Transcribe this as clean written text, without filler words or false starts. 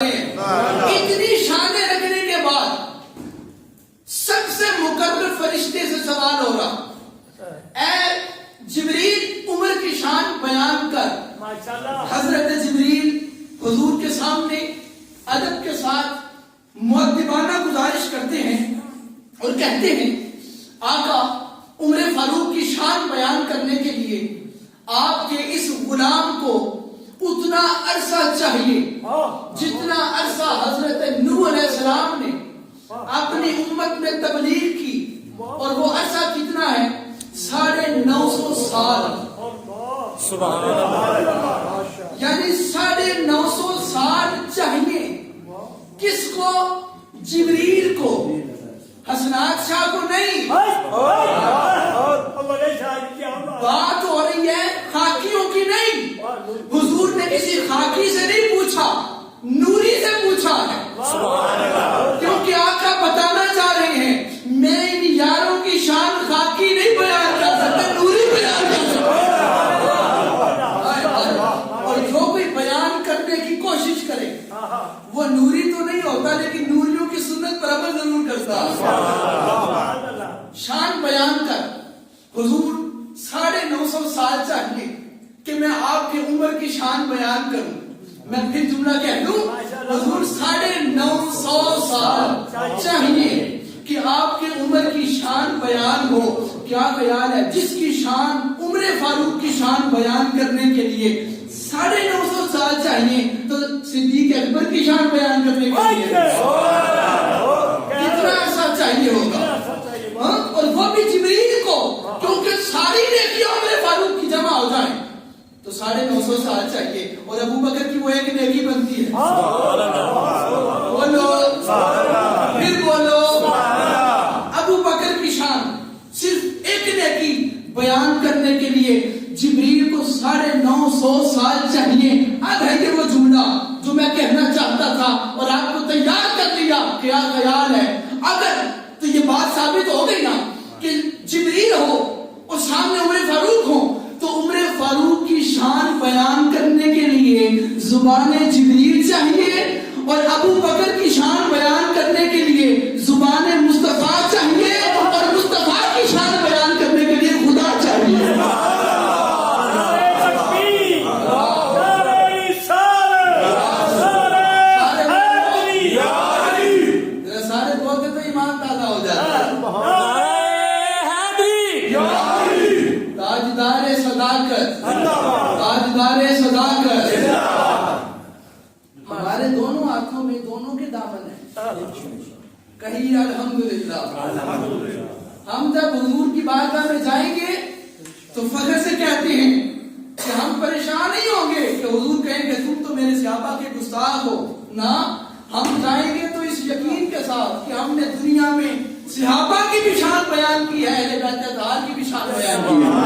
اتنی شانیں رکھنے کے بعد سب سے مقرر فرشتے سے سوال ہو رہا، اے جبریل عمر کی شان بیان کر۔ حضرت جبریل حضور کے سامنے ادب کے ساتھ مؤدبانہ گزارش کرتے ہیں اور کہتے ہیں، آقا عمر فاروق کی شان بیان کرنے کے لیے آپ کے اس غلام کو اتنا عرصہ چاہیے جتنا عرصہ حضرت نوح علیہ السلام نے اپنی امت میں تبلیغ کی، اور وہ عرصہ کتنا ہے؟ 950 سال۔ سبحان اللہ، یعنی 950 سال چاہیے کس کو؟ جبریل کو، حسنات شاہ کو نہیں۔ بات ہو رہی ہے خاکیوں کی نہیں۔ حضور نے کسی خاکی سے نہیں پوچھا، نوری سے پوچھا ہے، کیونکہ آقا بتانا چاہ رہے ہیں میں ان یاروں کی شان خاکی نہیں بیان کر سکتا، نوری بیان کر سکتا۔ اور جو کوئی بیان کرنے کی کوشش کرے وہ نوری تو نہیں ہوتا، لیکن نوریوں کی سنت پر عمل ضرور کرتا۔ شان بیان کر۔ حضور 950 سال چاہیے کہ میں آپ کی عمر کی شان بیان کروں۔ میں پھر جملہ کہہ دوں، حضور 950 سال چاہیے کہ آپ کی عمر کی شان بیان ہو۔ کیا خیال ہے جس کی شان عمر فاروق کی شان بیان کرنے کے لیے 950 سال چاہیے، تو صدیق اکبر کی شان بیان کرنے کے لیے کتنا عرصہ چاہیے ہوگا؟ اور وہ بھی جبریل کو، کیونکہ ساری نیکیاں عمر فاروق کی جمع ہو جائیں تو 950 سال چاہیے، اور ابو بکر کی وہ ایک نیکی بنتی ہے۔ بولو پھر بولو، ابو بکر کی شان صرف ایک نیکی بیان کرنے کے لیے جبریل کو 950 سال چاہیے۔ اب ہے یہ وہ جملہ جو میں کہنا چاہتا تھا اور آپ کو تیار کر لیا۔ کیا خیال ہے اگر تو یہ بات ثابت ہو گئی نا کہ جبریل ہو اور سامنے عمر فاروق ہو، تو عمر فاروق کی شان بیان کرنے کے لیے زبان جبریل چاہیے، اور ابو بکر کی شان بیان کرنے کے لیے زبان مصطفیٰ چاہیے، اور مصطفیٰ کی شان بیان کرنے کے لیے خدا چاہیے۔ سارے بولتے تو ایمان تازہ ہو جاتا ہے۔ تاجدار صداقت، تاجدار صداقت، ہمارے دونوں ہاتھوں میں دونوں کے دامن ہیں، کہیں الحمدللہ۔ ہم جب حضور کی بارگاہ میں جائیں گے تو فخر سے کہتے ہیں کہ ہم پریشان نہیں ہوں گے کہ حضور کہیں کہ تم تو میرے صحابہ کے گستاخ ہو، نہ، ہم جائیں گے تو اس یقین کے ساتھ کہ ہم نے دنیا میں صحابہ کی بھی شان بیان کی ہے، اہل بیت اطہار کی بھی شان بیان کی ہے۔